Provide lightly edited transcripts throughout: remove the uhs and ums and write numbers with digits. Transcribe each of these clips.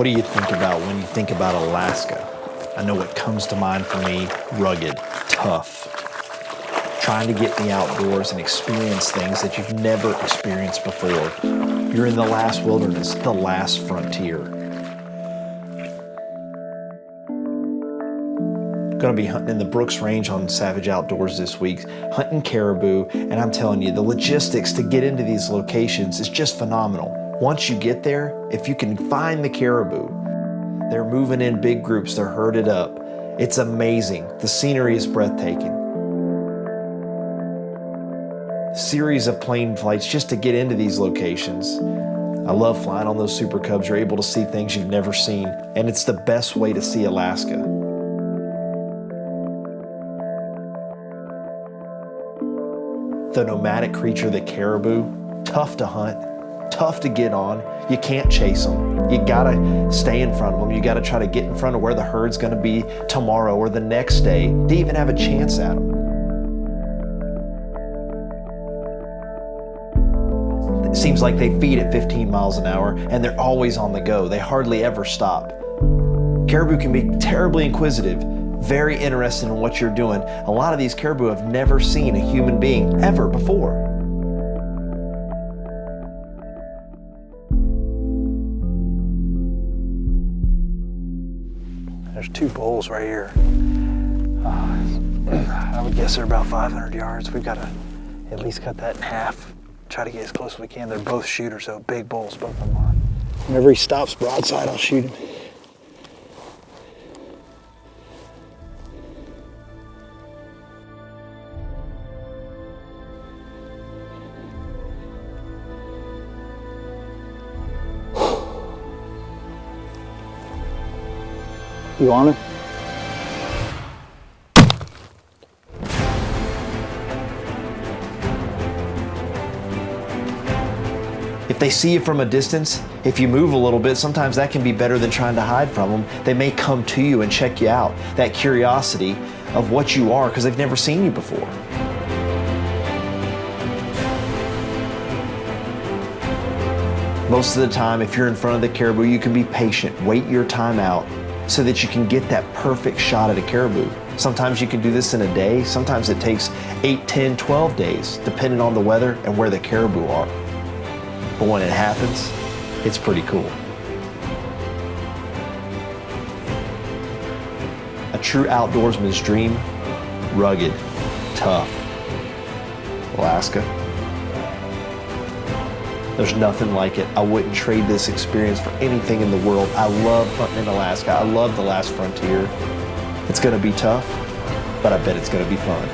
What do you think about when you think about Alaska? I know what comes to mind for me: rugged, tough, trying to get in the outdoors and experience things that you've never experienced before. You're in the last wilderness, the last frontier. Going to be hunting in the Brooks Range on Savage Outdoors this week, hunting caribou, and I'm telling you, the logistics to get into these locations is just phenomenal. Once you get there, if you can find the caribou, they're moving in big groups, they're herded up. It's amazing. The scenery is breathtaking. Series of plane flights just to get into these locations. I love flying on those Super Cubs. You're able to see things you've never seen, and it's the best way to see Alaska. The nomadic creature, the caribou, tough to hunt, tough to get on. You can't chase them. You gotta stay in front of them. You gotta try to get in front of where the herd's gonna be tomorrow or the next day to even have a chance at them. It seems like they feed at 15 miles an hour and they're always on the go. They hardly ever stop. Caribou can be terribly inquisitive, very interested in what you're doing. A lot of these caribou have never seen a human being ever before. There's two bulls right here. I would guess they're about 500 yards. We've got to at least cut that in half. Try to get as close as we can. They're both shooters, so big bulls, both of them are. Whenever he stops broadside, I'll shoot him. You on him? If they see you from a distance, if you move a little bit, sometimes that can be better than trying to hide from them. They may come to you and check you out. That curiosity of what you are, because they've never seen you before. Most of the time, if you're in front of the caribou, you can be patient, wait your time out, so that you can get that perfect shot at a caribou. Sometimes you can do this in a day. Sometimes it takes 8, 10, 12 days, depending on the weather and where the caribou are. But when it happens, it's pretty cool. A true outdoorsman's dream: rugged, tough. Alaska. There's nothing like it. I wouldn't trade this experience for anything in the world. I love hunting in Alaska. I love the last frontier. It's gonna be tough, but I bet it's gonna be fun.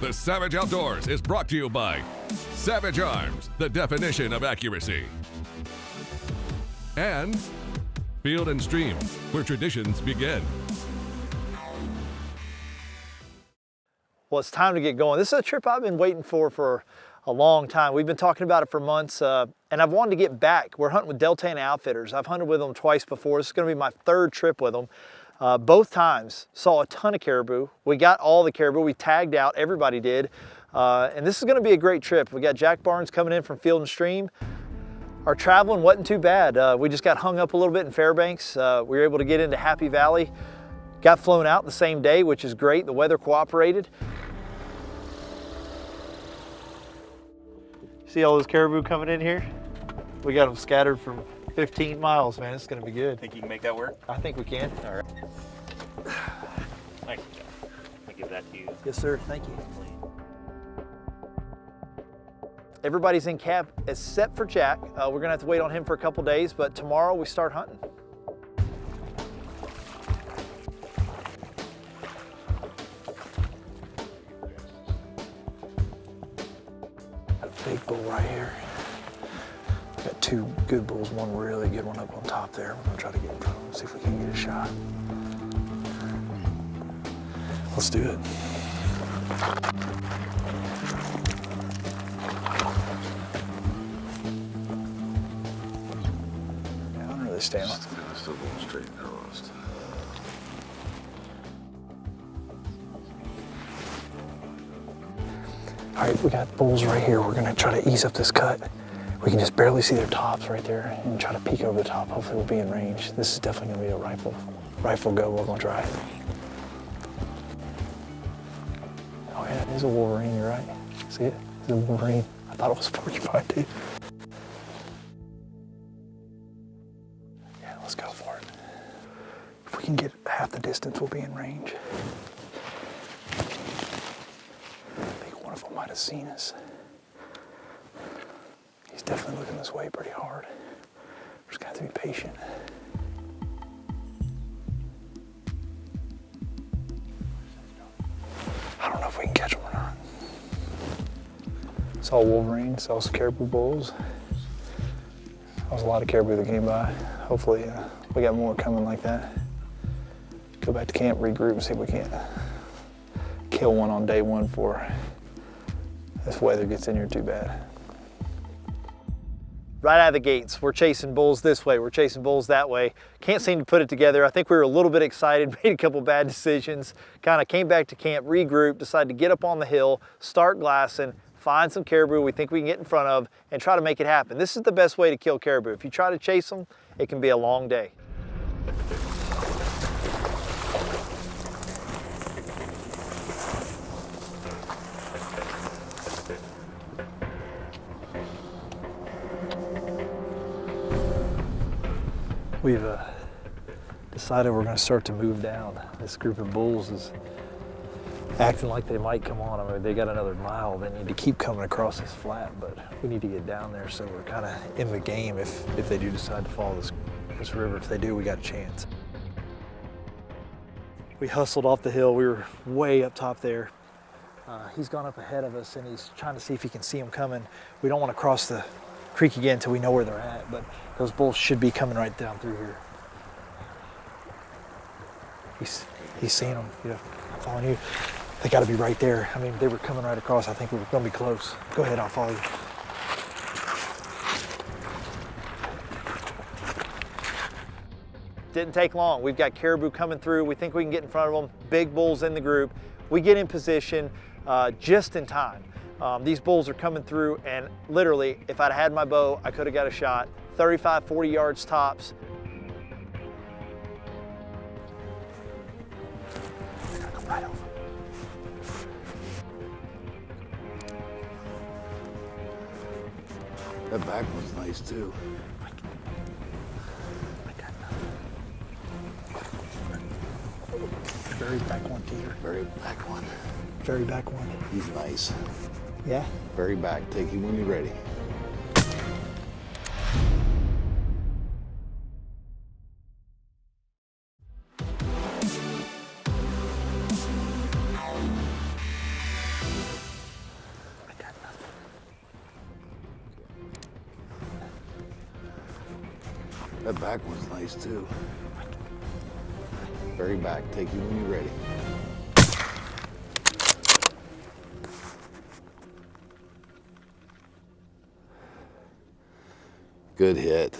The Savage Outdoors is brought to you by Savage Arms, the definition of accuracy. And Field and Stream, where traditions begin. Well, it's time to get going. This is a trip I've been waiting for a long time. We've been talking about it for months, and I've wanted to get back. We're hunting with Deltana Outfitters. I've hunted with them twice before. This is going to be my third trip with them. Both times saw a ton of caribou. We got all the caribou. We tagged out, everybody did. And this is going to be a great trip. We got Jack Barnes coming in from Field and Stream. Our traveling wasn't too bad. We just got hung up a little bit in Fairbanks. We were able to get into Happy Valley. Got flown out the same day, which is great. The weather cooperated. See all those caribou coming in here? We got them scattered from 15 miles, man. It's gonna be good. Think you can make that work? I think we can. All right. Thank you. I'll give that to you. Yes, sir. Thank you. Everybody's in camp except for Jack. We're gonna have to wait on him for a couple days, but tomorrow we start hunting. Got a big bull right here. Got two good bulls, one really good one up on top there. We're gonna try to get in front of him, see if we can get a shot. Let's do it. Yeah, I don't really stand on. Still going straight across. All right, we got bulls right here. We're gonna try to ease up this cut. We can just barely see their tops right there and try to peek over the top. Hopefully we'll be in range. This is definitely gonna be a rifle go. We're gonna try it. Oh yeah, it is a wolverine, you're right. See it? It's a wolverine. I thought it was a porcupine too. Yeah, let's go for it. If we can get half the distance, we'll be in range. I think one of them might have seen us. He's definitely looking this way pretty hard. We're just gonna have to be patient. I don't know if we can catch them or not. Saw wolverine, saw some caribou bulls. There was a lot of caribou that came by. Hopefully we got more coming like that. Go back to camp, regroup, and see if we can't kill one on day one before this weather gets in here too bad. Right out of the gates, we're chasing bulls this way, we're chasing bulls that way. Can't seem to put it together. I think we were a little bit excited, made a couple bad decisions, kind of came back to camp, regrouped, decided to get up on the hill, start glassing, find some caribou we think we can get in front of, and try to make it happen. This is the best way to kill caribou. If you try to chase them, it can be a long day. We've decided we're going to start to move down. This group of bulls is acting like they might come on. I mean, they got another mile. They need to keep coming across this flat, but we need to get down there so we're kind of in the game if they do decide to follow this river. If they do, we got a chance. We hustled off the hill. We were way up top there. He's gone up ahead of us and he's trying to see if he can see them coming. We don't want to cross the creek again until we know where they're at, but those bulls should be coming right down through here. He's seeing them, you know, following you. They got to be right there. I mean, they were coming right across. I think we were going to be close. Go ahead, I'll follow you. Didn't take long. We've got caribou coming through. We think we can get in front of them. Big bulls in the group. We get in position just in time. These bulls are coming through, and literally, if I'd had my bow, I could have got a shot. 35, 40 yards tops. I gotta go right over. That back one's nice too. Very back one, Peter. Very back one. Very back one. He's nice. Yeah? Very back. Take him when you're ready. That back one's nice too. Very back. Take him when you're ready. Good hit.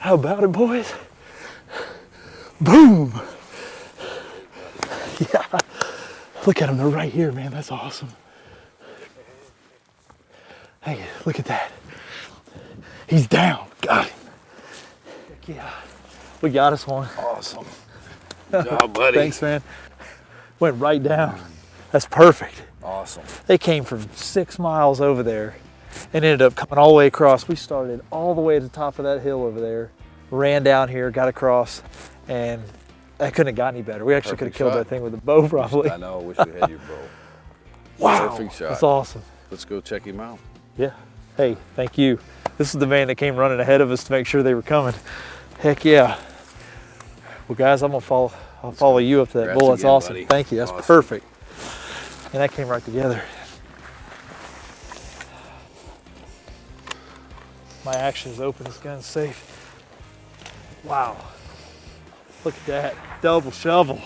How about it, boys? Boom! Yeah. Look at them, they're right here, man. That's awesome. Hey, look at that. He's down. Got him. Heck yeah. We got us one. Awesome. Good job, buddy. Thanks, man. Went right down. That's perfect. Awesome. They came from 6 miles over there and ended up coming all the way across. We started all the way to the top of that hill over there, ran down here, got across, and That couldn't have got any better. We actually could have Perfect killed shot. that thing with a bow probably. I know, I wish we had your bow. Wow, Perfect shot. that's awesome. Let's go check him out. Yeah. Hey, thank you. This is the man that came running ahead of us to make sure they were coming. Heck yeah. Well, guys, I'll follow you up to that Congrats bull. That's again, awesome. buddy. Thank you. That's Awesome. perfect. And that came right together. My action is open. This gun's safe. Wow. Look at that. Double shovel.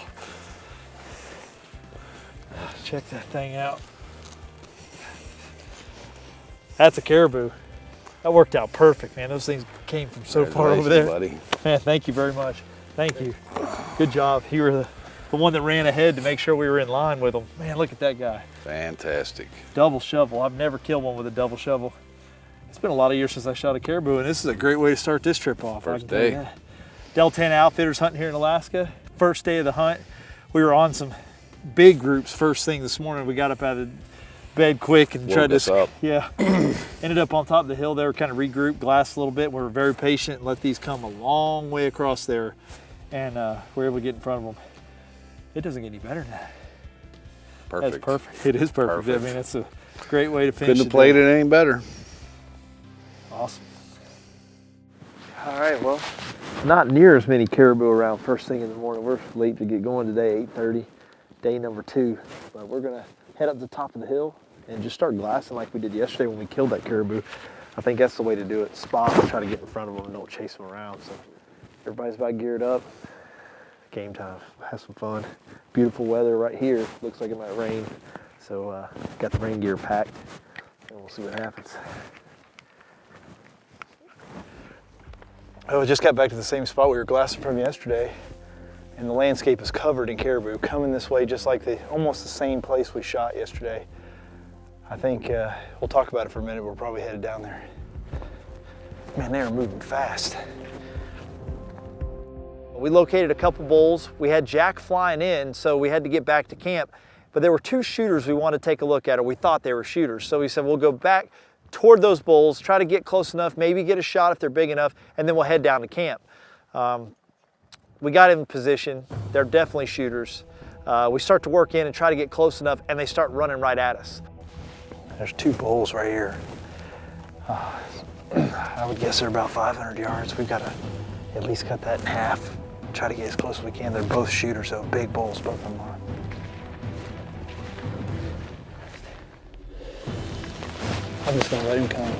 Check that thing out. That's a caribou. That worked out perfect, man. Those things came from so far over there. Buddy. Man, thank you very much. Thank you. Good job. You were the one that ran ahead to make sure we were in line with them. Man, look at that guy. Fantastic. Double shovel. I've never killed one with a double shovel. It's been a lot of years since I shot a caribou, and this is a great way to start this trip off. First day. Deltana Outfitters hunting here in Alaska. First day of the hunt. We were on some big groups first thing this morning. We got up out of bed quick and tried Woke us to, up. yeah. Ended up on top of the hill. They were kind of regrouped, glassed a little bit. We were very patient and let these come a long way across there, and we were able to get in front of them. It doesn't get any better than that. Perfect. That's perfect. It is perfect. Perfect. I mean, that's a great way to finish. Couldn't have the played day. it any better. Awesome. All right, well, not near as many caribou around first thing in the morning. We're late to get going today, 8:30, day number 2. But we're gonna head up the top of the hill and just start glassing like we did yesterday when we killed that caribou. I think that's the way to do it. Spot, try to get in front of them and don't chase them around. So everybody's about geared up. Game time, have some fun. Beautiful weather right here. Looks like it might rain. So got the rain gear packed and we'll see what happens. Oh, I just got back to the same spot we were glassing from yesterday, and the landscape is covered in caribou coming this way, just like almost the same place we shot yesterday. I think we'll talk about it for a minute. We're probably headed down there. Man, they are moving fast. We located a couple bulls. We had Jack flying in, so we had to get back to camp. But there were 2 shooters we wanted to take a look at, or we thought they were shooters. So we said we'll go back toward those bulls, try to get close enough, maybe get a shot if they're big enough, and then we'll head down to camp. We got in position. They're definitely shooters. We start to work in and try to get close enough, and they start running right at us. There's 2 bulls right here. I would guess they're about 500 yards. We've got to at least cut that in half. Try to get as close as we can. They're both shooters, so big bulls, both of them are. I'm just gonna let him come.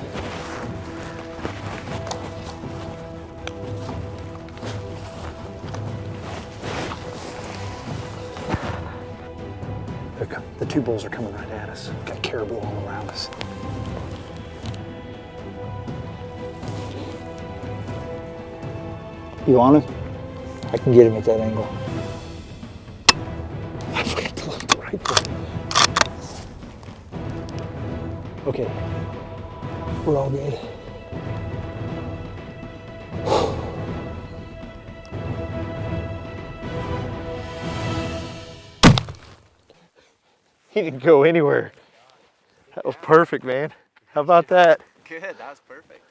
The 2 bulls are coming right at us. Got caribou all around us. You want him? I can get him at that angle. I forgot to load the rifle. Okay, we're all good. He didn't go anywhere. That was perfect, man. How about that? Good, that was perfect.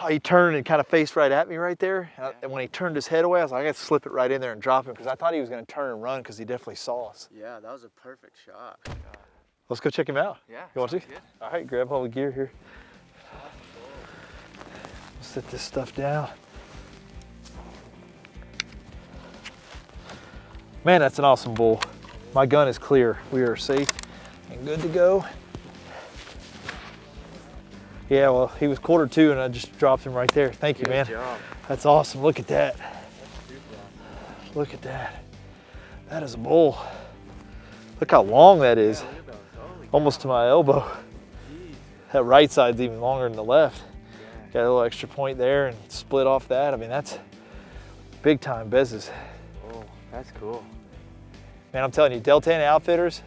Oh, he turned and kind of faced right at me right there. And when he turned his head away, I was like, I got to slip it right in there and drop him because I thought he was going to turn and run because he definitely saw us. Yeah, that was a perfect shot. Let's go check him out. Yeah. You want to? sounds good. All right, grab all the gear here. Set this stuff down. Man, that's an awesome bull. My gun is clear. We are safe and good to go. Yeah, well, he was quarter 2 and I just dropped him right there. Thank you, man. Good job. That's awesome. Look at that. Look at that. That is a bull. Look how long that is. Yeah, look at those. Holy Almost to my elbow. Jeez. That right side's even longer than the left. Yeah. Got a little extra point there and split off that. I mean, that's big time bezzes. Oh, that's cool. Man, I'm telling you, Deltana Outfitters,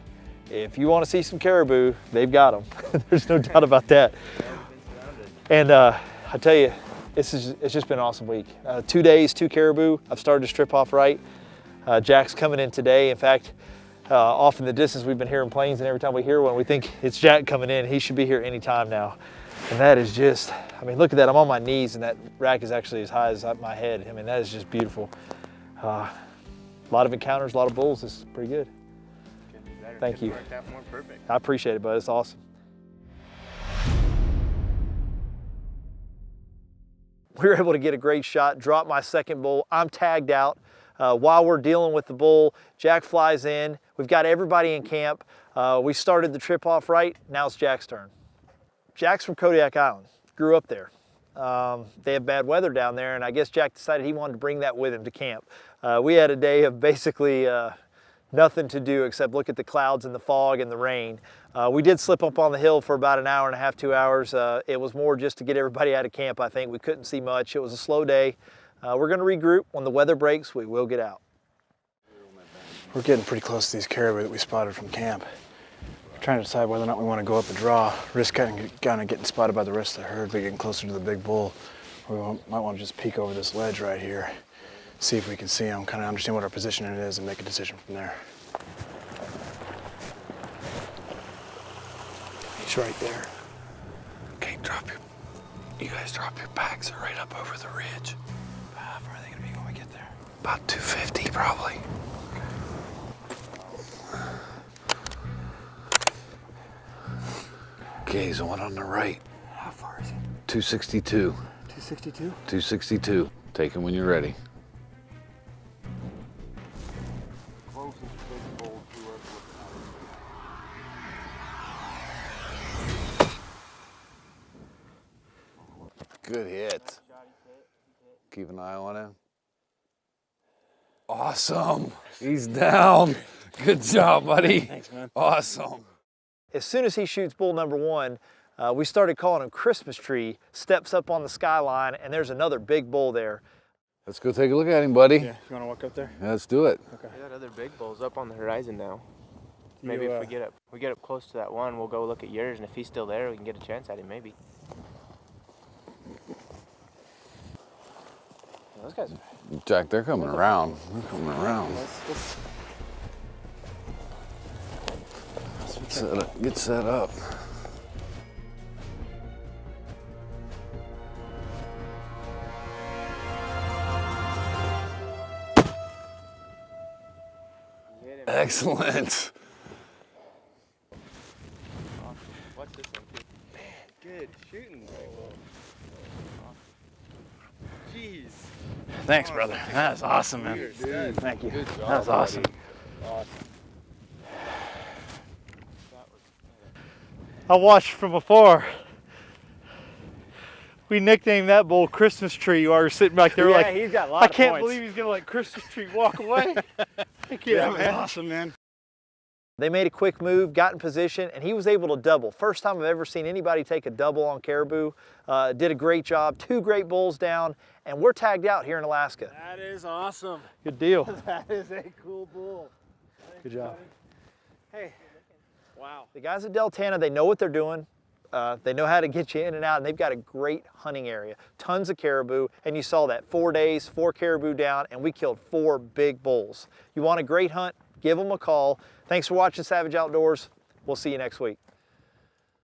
if you want to see some caribou, they've got them. There's no doubt about that. Yeah, we've been surrounded. And I tell you, it's just been an awesome week. 2 days, 2 caribou. I've started to strip off right. Jack's coming in today. In fact, off in the distance, we've been hearing planes, and every time we hear one, we think it's Jack coming in. He should be here any time now. And that is just, I mean, look at that. I'm on my knees, and that rack is actually as high as my head. I mean, that is just beautiful. A lot of encounters, a lot of bulls. This is pretty good. Couldn't be better. Thank Couldn't you. worked out more perfect. I appreciate it, bud. It's awesome. We were able to get a great shot, drop my second bull. I'm tagged out. While we're dealing with the bull, Jack flies in. We've got everybody in camp. We started the trip off right. Now it's Jack's turn. Jack's from Kodiak Island, grew up there. They have bad weather down there, and I guess Jack decided he wanted to bring that with him to camp. We had a day of basically nothing to do except look at the clouds and the fog and the rain. We did slip up on the hill for about an hour and a half, 2 hours. It was more just to get everybody out of camp, I think. We couldn't see much. It was a slow day. We're gonna regroup. When the weather breaks, we will get out. We're getting pretty close to these caribou that we spotted from camp. We're trying to decide whether or not we want to go up a draw, risk kind of getting spotted by the rest of the herd, but getting closer to the big bull. Or we might want to just peek over this ledge right here, see if we can see him, kind of understand what our position is and make a decision from there. He's right there. Okay, you guys drop your packs. They're right up over the ridge. How far are they going to be when we get there? About 250 probably. Okay, he's the one on the right. How far is he? 262. 262? 262. Take him when you're ready. Good hit. Keep an eye on him. Awesome. He's down. Good job, buddy. Thanks, man. Awesome. As soon as he shoots bull number one, we started calling him Christmas Tree, steps up on the skyline, and there's another big bull there. Let's go take a look at him, buddy. Yeah, you want to walk up there? Yeah, let's do it. Okay. We got other big bulls up on the horizon now. Maybe You, if we get up close to that one, we'll go look at yours, and if he's still there, we can get a chance at him. Maybe. Those guys. Jack, they're coming around. They're coming around. Get set up. Excellent. Watch this one too. Man, good shooting. Jeez. Thanks, brother. That's awesome, man. Dude. Thank you. Good job, That was awesome. Awesome. I watched from afar. We nicknamed that bull Christmas Tree while we were sitting back there like, he's got a lot I can't believe he's gonna let Christmas Tree walk away. Heck yeah, man. Awesome, man. They made a quick move, got in position, and he was able to double. First time I've ever seen anybody take a double on Caribou. Did a great job, 2 great bulls down, and we're tagged out here in Alaska. That is awesome. Good deal. That is a cool bull. Good job. Hey. Wow. The guys at Deltana, they know what they're doing. They know how to get you in and out, and they've got a great hunting area. Tons of caribou, and you saw that 4 days, 4 caribou down, and we killed 4 big bulls. You want a great hunt? Give them a call. Thanks for watching Savage Outdoors. We'll see you next week.